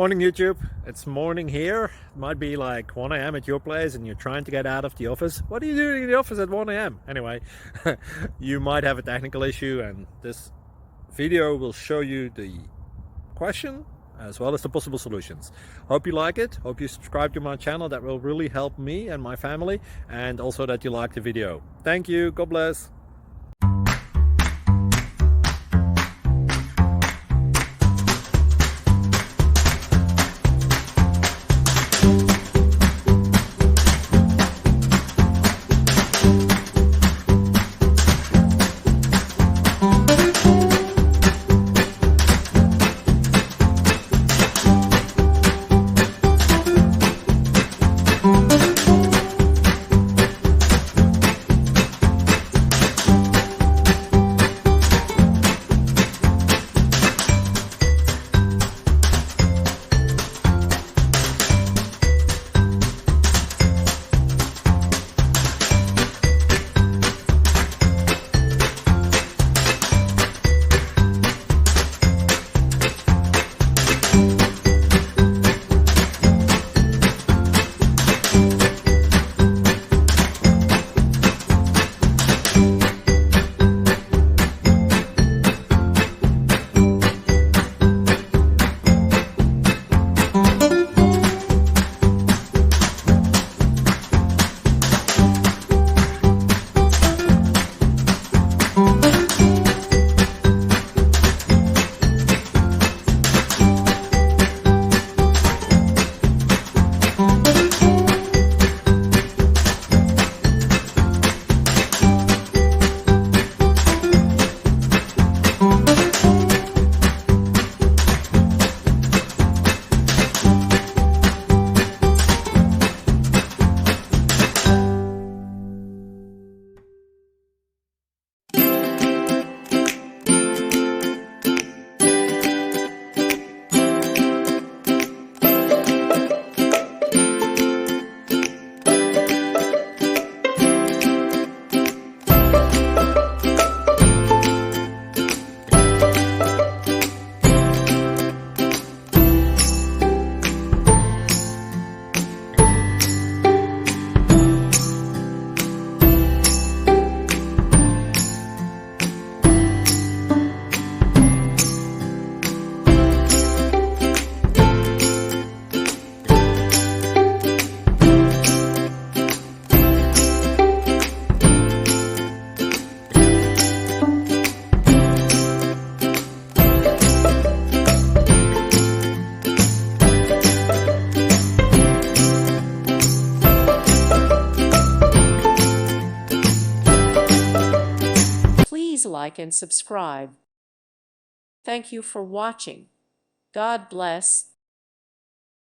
Morning YouTube, it's morning here. It might be like 1 a.m. at your place and you're trying to get out of the office. What are you doing in the office at 1 a.m.? Anyway, you might have a technical issue and this video will show you the question as well as the possible solutions. Hope you like it, hope you subscribe to my channel. That will really help me and my family, and also that you like the video. Thank you, God bless. Please like and subscribe. Thank you for watching. God bless.